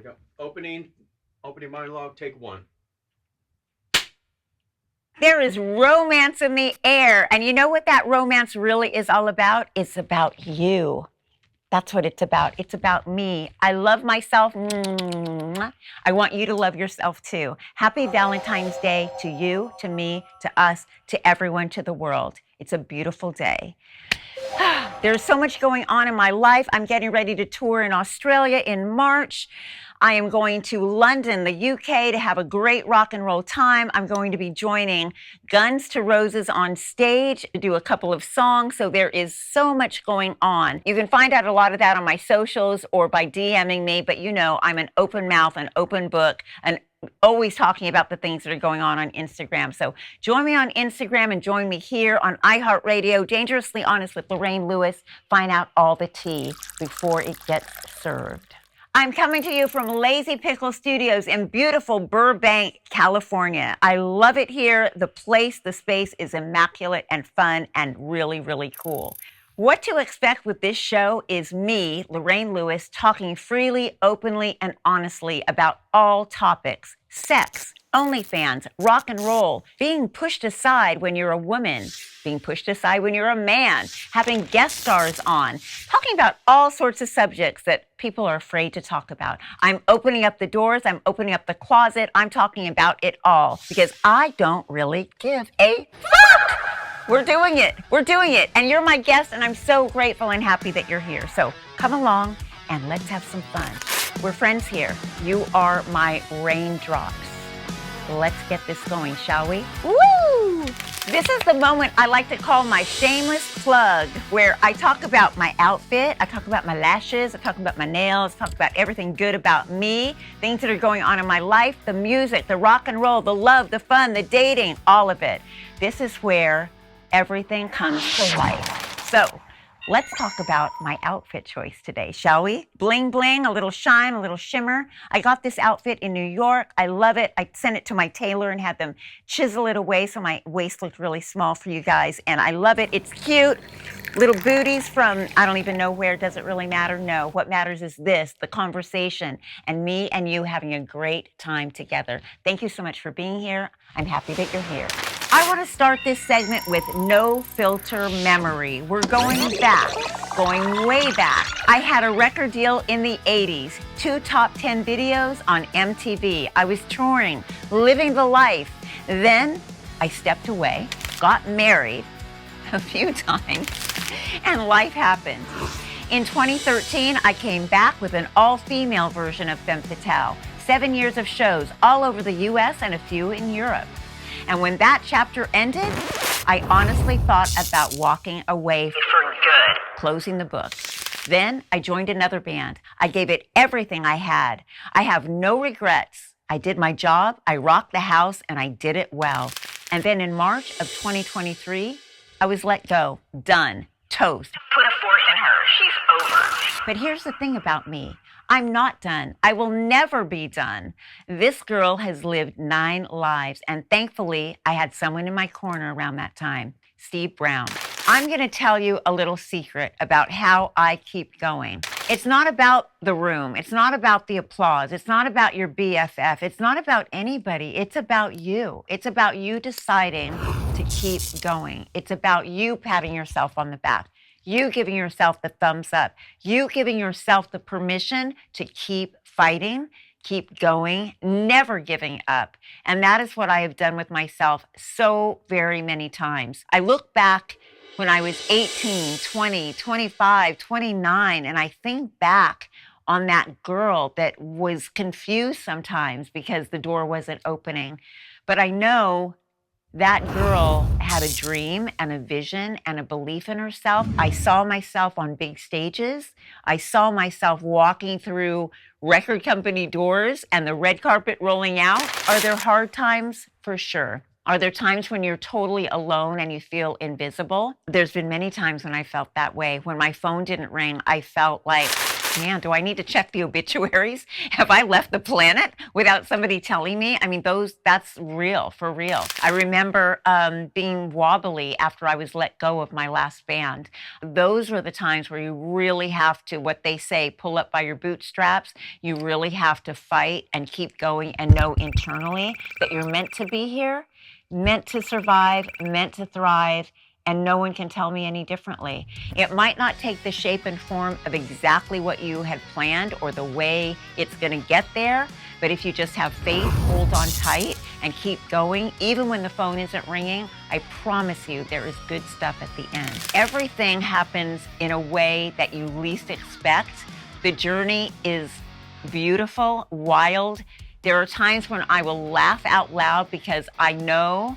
we go. Opening monologue, take one. There is romance in the air. And you know what that romance really is all about? It's about you. That's what it's about. It's about me. I love myself. I want you to love yourself too. Happy Valentine's Day to you, to me, to us, to everyone, to the world. It's a beautiful day. There's so much going on in my life. I'm getting ready to tour in Australia in March. I am going to London, the UK, to have a great rock and roll time. I'm going to be joining Guns N' Roses on stage to do a couple of songs. So there is so much going on. You can find out a lot of that on my socials or by DMing me. But you know, I'm an open mouth, an open book, and always talking about the things that are going on Instagram. So join me on Instagram and join me here on iHeartRadio, Dangerously Honest with Lorraine Lewis. Find out all the tea before it gets served. I'm coming to you from Lazy Pickle Studios in beautiful Burbank, California. I love it here. The place, the space is immaculate and fun and really, really cool. What to expect with this show is me, Lorraine Lewis, talking freely, openly, and honestly about all topics: sex, OnlyFans, rock and roll, being pushed aside when you're a woman, being pushed aside when you're a man, having guest stars on, talking about all sorts of subjects that people are afraid to talk about. I'm opening up the doors. I'm opening up the closet. I'm talking about it all because I don't really give a fuck. We're doing it. We're doing it. And you're my guest, and I'm so grateful and happy that you're here. So come along and let's have some fun. We're friends here. You are my raindrops. Let's get this going, shall we? Woo! This is the moment I like to call my shameless plug, where I talk about my outfit, I talk about my lashes, I talk about my nails, I talk about everything good about me, things that are going on in my life, the music, the rock and roll, the love, the fun, the dating, all of it. This is where everything comes to life. So let's talk about my outfit choice today, shall we? Bling bling, a little shine, a little shimmer. I got this outfit in New York. I love it. I sent it to my tailor and had them chisel it away so my waist looked really small for you guys. And I love it. It's cute. Little booties from I don't even know where. Does it really matter? No. What matters is this, the conversation, and me and you having a great time together. Thank you so much for being here. I'm happy that you're here. I want to start this segment with no filter memory. We're going back, going way back. I had a record deal in the 80s, 2 top 10 videos on MTV. I was touring, living the life. Then I stepped away, got married a few times, and life happened. In 2013, I came back with an all-female version of Femme Fatale. 7 years of shows all over the US and a few in Europe. And when that chapter ended, I honestly thought about walking away for good, closing the book. Then I joined another band. I gave it everything I had. I have no regrets. I did my job, I rocked the house, and I did it well. And then in March of 2023, I was let go, done, toast. Put a fork in her, she's over. But here's the thing about me. I'm not done. I will never be done. This girl has lived 9 lives, and thankfully, I had someone in my corner around that time, Steve Brown. I'm going to tell you a little secret about how I keep going. It's not about the room. It's not about the applause. It's not about your BFF. It's not about anybody. It's about you. It's about you deciding to keep going. It's about you patting yourself on the back. You giving yourself the thumbs up, you giving yourself the permission to keep fighting, keep going, never giving up. And that is what I have done with myself so very many times. I look back when I was 18, 20, 25, 29, and I think back on that girl that was confused sometimes because the door wasn't opening. But I know that girl had a dream and a vision and a belief in herself. I saw myself on big stages. I saw myself walking through record company doors and the red carpet rolling out. Are there hard times? For sure. Are there times when you're totally alone and you feel invisible? There's been many times when I felt that way. When my phone didn't ring, I felt like Man, do I need to check the obituaries? Have I left the planet without somebody telling me? I mean, that's real, for real. I remember being wobbly after I was let go of my last band. Those were the times where you really have to, what they say, pull up by your bootstraps. You really have to fight and keep going and know internally that you're meant to be here, meant to survive, meant to thrive, and no one can tell me any differently. It might not take the shape and form of exactly what you had planned or the way it's going to get there, but if you just have faith, hold on tight, and keep going, even when the phone isn't ringing, I promise you there is good stuff at the end. Everything happens in a way that you least expect. The journey is beautiful, wild. There are times when I will laugh out loud because I know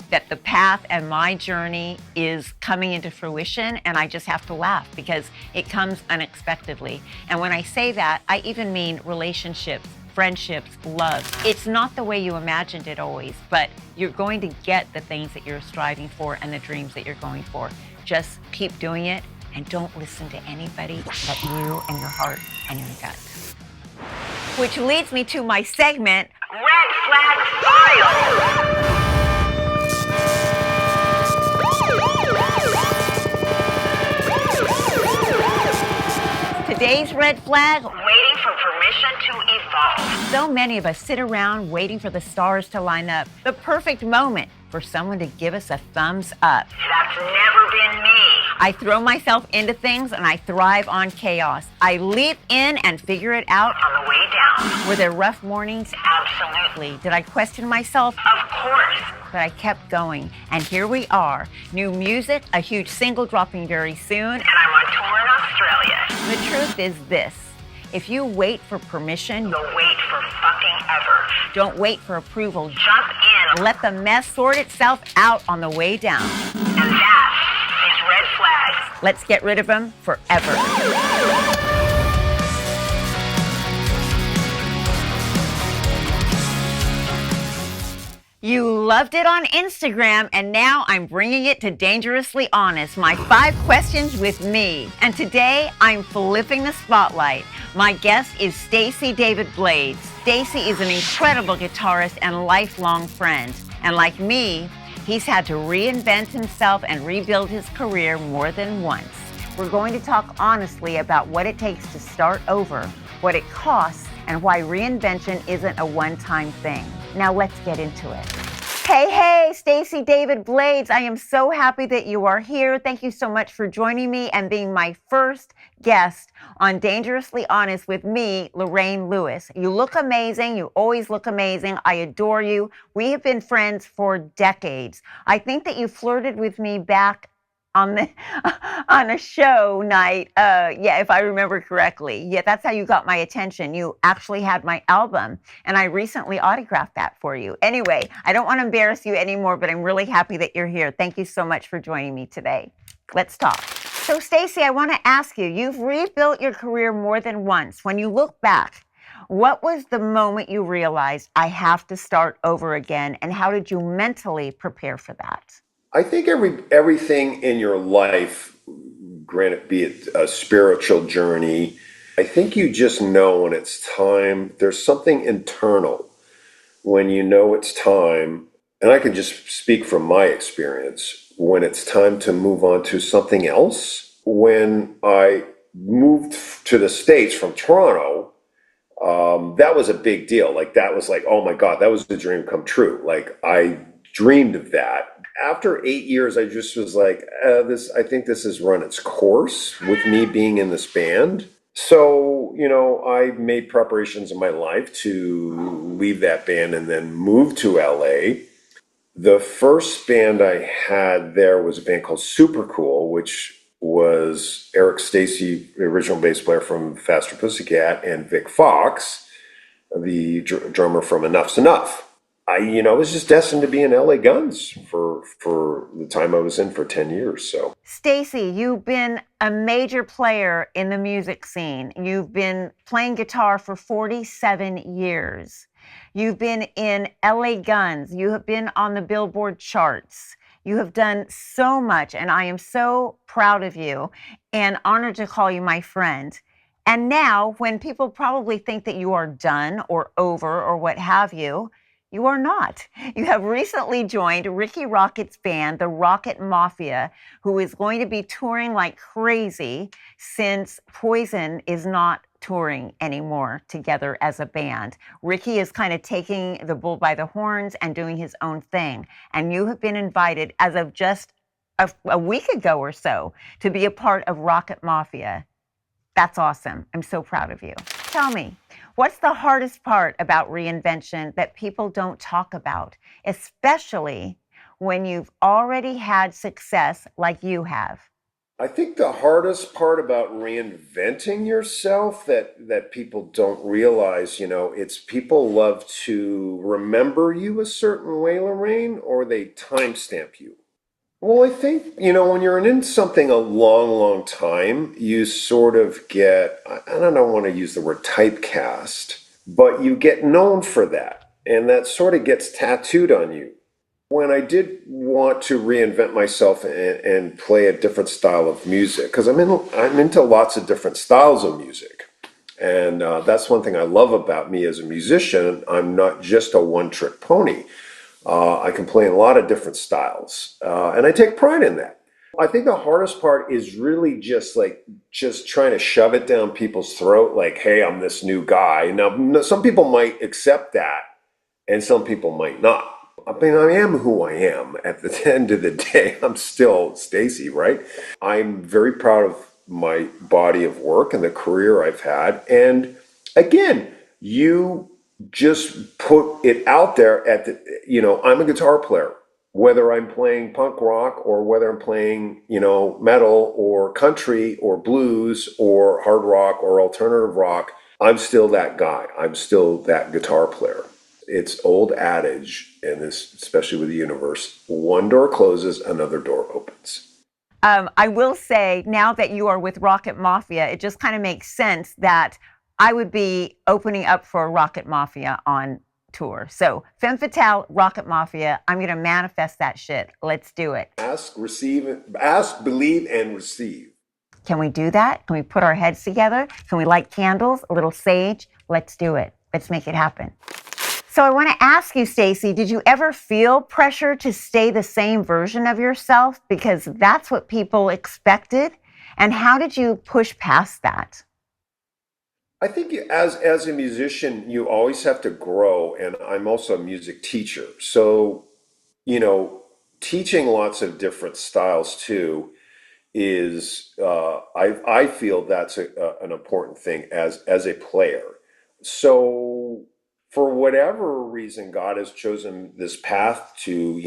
that the path and my journey is coming into fruition, and I just have to laugh because it comes unexpectedly. And when I say that, I even mean relationships, friendships, love. It's not the way you imagined it always, but you're going to get the things that you're striving for and the dreams that you're going for. Just keep doing it and don't listen to anybody but you and your heart and your gut. Which leads me to my segment, Red Flag File. Today's red flag, waiting for permission to evolve. So many of us sit around waiting for the stars to line up. The perfect moment for someone to give us a thumbs up. That's never been me. I throw myself into things and I thrive on chaos. I leap in and figure it out on the way down. Were there rough mornings? Absolutely. Did I question myself? Of course. But I kept going. And here we are. New music, a huge single dropping very soon. And I'm on tour in Australia. The truth is this. If you wait for permission, you'll wait for fucking ever. Don't wait for approval. Jump in. Let the mess sort itself out on the way down. And that is red flags. Let's get rid of them forever. You loved it on Instagram, and now I'm bringing it to Dangerously Honest, my 5 questions with me. And today, I'm flipping the spotlight. My guest is Stacey David Blades. Stacy is an incredible guitarist and lifelong friend. And like me, he's had to reinvent himself and rebuild his career more than once. We're going to talk honestly about what it takes to start over, what it costs, and why reinvention isn't a one-time thing. Now let's get into it. Hey, Stacey David Blades. I am so happy that you are here. Thank you so much for joining me and being my first guest on Dangerously Honest with me, Lorraine Lewis. You look amazing. You always look amazing. I adore you. We have been friends for decades. I think that you flirted with me back on a show night, if I remember correctly. Yeah, that's how you got my attention. You actually had my album, and I recently autographed that for you. Anyway, I don't want to embarrass you anymore, but I'm really happy that you're here. Thank you so much for joining me today. Let's talk. So, Stacey, I want to ask you, you've rebuilt your career more than once. When you look back, what was the moment you realized I have to start over again, and how did you mentally prepare for that? I think everything in your life, granted, be it a spiritual journey, I think you just know when it's time. There's something internal when you know it's time, and I can just speak from my experience, when it's time to move on to something else. When I moved to the States from Toronto, that was a big deal. Like, that was like, oh my God, that was the dream come true. Like, I dreamed of that. After 8 years, I just was like, I think this has run its course with me being in this band. So, I made preparations in my life to leave that band and then move to LA. The first band I had there was a band called Super Cool, which was Eric Stacy, the original bass player from Faster Pussycat, and Vic Fox, the drummer from Enough's Enough. I was just destined to be in LA Guns for the time I was in for 10 years. So, Stacy, you've been a major player in the music scene. You've been playing guitar for 47 years. You've been in LA Guns. You have been on the Billboard charts. You have done so much, and I am so proud of you and honored to call you my friend. And now, when people probably think that you are done or over or what have you, you are not. You have recently joined Ricky Rocket's band, the Rocket Mafia, who is going to be touring like crazy since Poison is not touring anymore together as a band. Ricky is kind of taking the bull by the horns and doing his own thing. And you have been invited as of just a week ago or so to be a part of Rocket Mafia. That's awesome. I'm so proud of you. Tell me, what's the hardest part about reinvention that people don't talk about, especially when you've already had success like you have? I think the hardest part about reinventing yourself that people don't realize, it's people love to remember you a certain way, Lorraine, or they timestamp you. Well, I think, when you're in something a long, long time, you sort of get, I don't want to use the word typecast, but you get known for that. And that sort of gets tattooed on you. When I did want to reinvent myself and play a different style of music, because I'm into lots of different styles of music. And that's one thing I love about me as a musician. I'm not just a one-trick pony. I can play in a lot of different styles, and I take pride in that. I think the hardest part is really just trying to shove it down people's throat, like, hey, I'm this new guy. Now, some people might accept that, and some people might not. I mean, I am who I am. At the end of the day, I'm still Stacy, right? I'm very proud of my body of work and the career I've had. And again, you just put it out there I'm a guitar player, whether I'm playing punk rock or whether I'm playing, metal or country or blues or hard rock or alternative rock. I'm still that guy. I'm still that guitar player. It's old adage, and this, especially with the universe, one door closes, another door opens. I will say, now that you are with Rocket Mafia, it just kind of makes sense that I would be opening up for Rocket Mafia on tour. So, Femme Fatale, Rocket Mafia, I'm going to manifest that shit. Let's do it. Ask, believe, and receive. Can we do that? Can we put our heads together? Can we light candles, a little sage? Let's do it. Let's make it happen. So I want to ask you, Stacy, did you ever feel pressure to stay the same version of yourself? Because that's what people expected. And how did you push past that? I think as a musician, you always have to grow. And I'm also a music teacher. So, teaching lots of different styles too is, I feel that's an important thing as a player. So, for whatever reason, God has chosen this path to,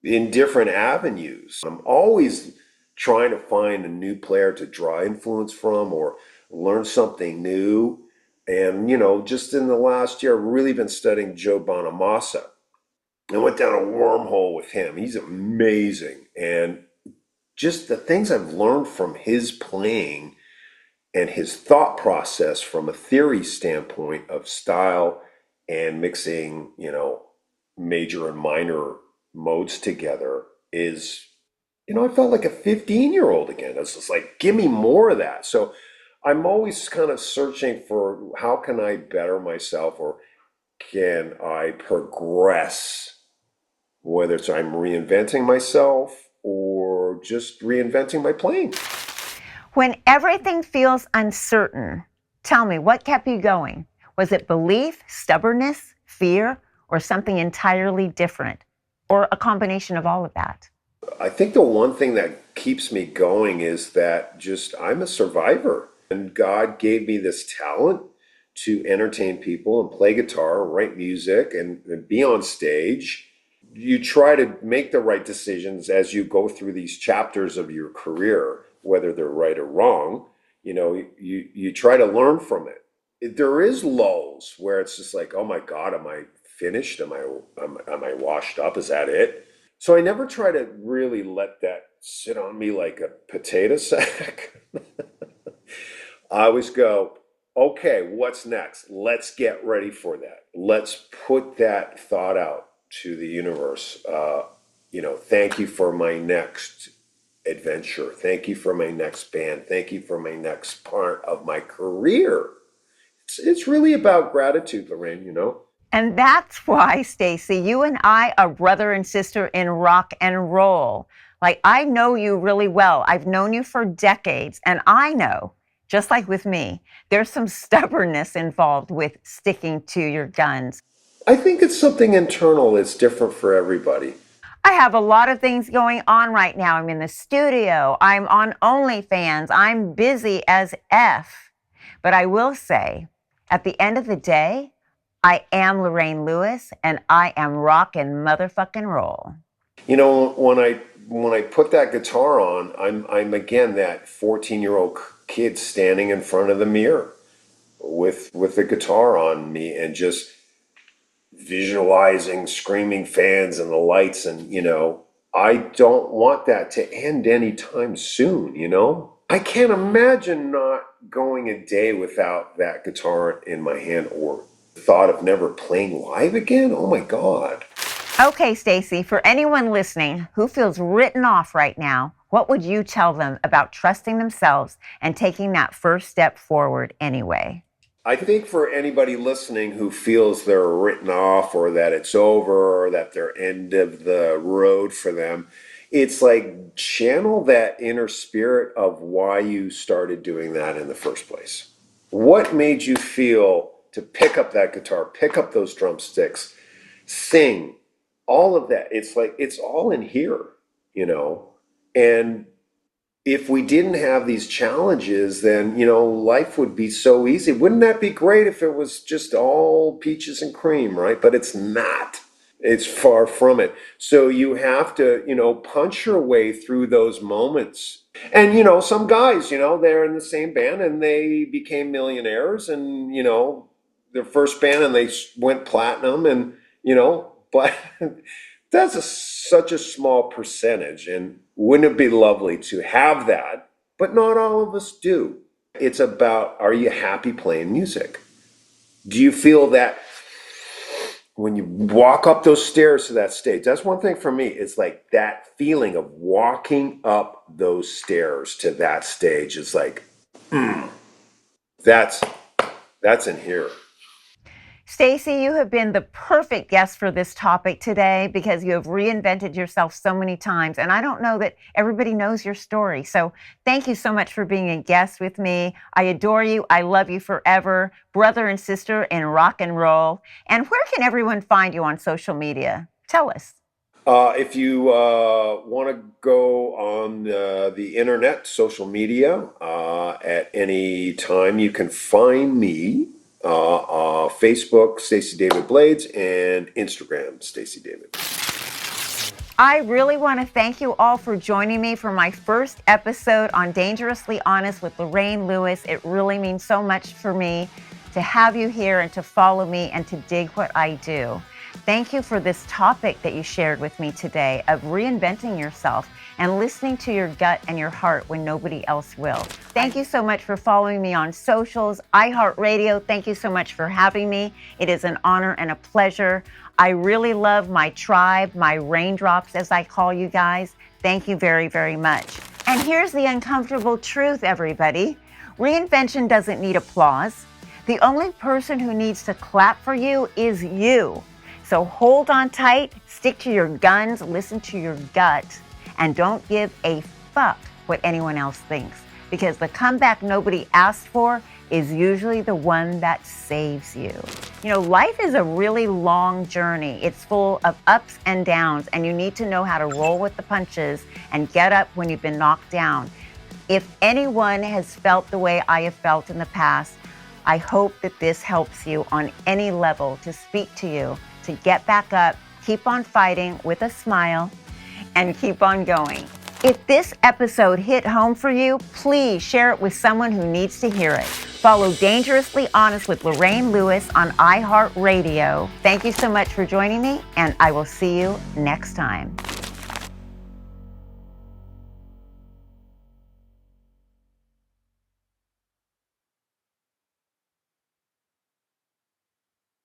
in different avenues. I'm always trying to find a new player to draw influence from or learn something new. And, just in the last year, I've really been studying Joe Bonamassa. I went down a wormhole with him. He's amazing. And just the things I've learned from his playing and his thought process from a theory standpoint of style and mixing, major and minor modes together is, I felt like a 15-year-old again. It's just like, give me more of that. So I'm always kind of searching for how can I better myself or can I progress, whether it's I'm reinventing myself or just reinventing my playing. When everything feels uncertain, tell me, what kept you going? Was it belief, stubbornness, fear, or something entirely different? Or a combination of all of that? I think the one thing that keeps me going is that I'm a survivor. And God gave me this talent to entertain people and play guitar, write music, and be on stage. You try to make the right decisions as you go through these chapters of your career, whether they're right or wrong. You try to learn from it. There is lulls where it's just like, oh my God, am I finished? Am I washed up? Is that it? So I never try to really let that sit on me like a potato sack. I always go, okay, what's next? Let's get ready for that. Let's put that thought out to the universe. Thank you for my next adventure. Thank you for my next band. Thank you for my next part of my career. It's really about gratitude, Lorraine, you know? And that's why, Stacy, you and I are brother and sister in rock and roll. Like, I know you really well. I've known you for decades, and I know, just like with me, there's some stubbornness involved with sticking to your guns. I think it's something internal that's different for everybody. I have a lot of things going on right now. I'm in the studio. I'm on OnlyFans. I'm busy as F. But I will say, at the end of the day, I am Lorraine Lewis, and I am rock and motherfucking roll. You know, when I put that guitar on, I'm again that 14-year-old kid standing in front of the mirror with the guitar on me and just visualizing screaming fans and the lights. And, you know, I don't want that to end anytime soon, you know? I can't imagine not going a day without that guitar in my hand or the thought of never playing live again. Oh my God. Okay, Stacy, for anyone listening who feels written off right now, what would you tell them about trusting themselves and taking that first step forward anyway? I think for anybody listening who feels they're written off or that it's over or that they're end of the road for them, it's like channel that inner spirit of why you started doing that in the first place. What made you feel to pick up that guitar, pick up those drumsticks, sing, all of that? It's like, it's all in here, you know? And if we didn't have these challenges, then, you know, life would be so easy. Wouldn't that be great if it was just all peaches and cream, right? But it's not. It's far from it. So you have to, you know, punch your way through those moments. And, you know, some guys, you know, they're in the same band and they became millionaires and, you know, their first band and they went platinum and, you know, but that's such a small percentage. And wouldn't it be lovely to have that? But not all of us do. It's about, are you happy playing music? Do you feel that when you walk up those stairs to that stage? That's one thing for me. It's like that feeling of walking up those stairs to that stage is like, that's in here. Stacy, you have been the perfect guest for this topic today because you have reinvented yourself so many times. And I don't know that everybody knows your story. So thank you so much for being a guest with me. I adore you. I love you forever. Brother and sister in rock and roll. And where can everyone find you on social media? Tell us. If you want to go on the internet, social media, at any time, you can find me. Facebook, Stacey David Blades, and Instagram, Stacey David. I really want to thank you all for joining me for my first episode on Dangerously Honest with Lorraine Lewis. It really means so much for me to have you here and to follow me and to dig what I do. Thank you for this topic that you shared with me today of reinventing yourself and listening to your gut and your heart when nobody else will. Thank you so much for following me on socials, iHeartRadio. Thank you so much for having me. It is an honor and a pleasure. I really love my tribe, my raindrops, as I call you guys. Thank you very, very much. And here's the uncomfortable truth, everybody. Reinvention doesn't need applause. The only person who needs to clap for you is you. So hold on tight, stick to your guns, listen to your gut, and don't give a fuck what anyone else thinks. Because the comeback nobody asked for is usually the one that saves you. You know, life is a really long journey. It's full of ups and downs, and you need to know how to roll with the punches and get up when you've been knocked down. If anyone has felt the way I have felt in the past, I hope that this helps you on any level to speak to you, to get back up, keep on fighting with a smile, and keep on going. If this episode hit home for you, please share it with someone who needs to hear it. Follow Dangerously Honest with Lorraine Lewis on iHeartRadio. Thank you so much for joining me, and I will see you next time.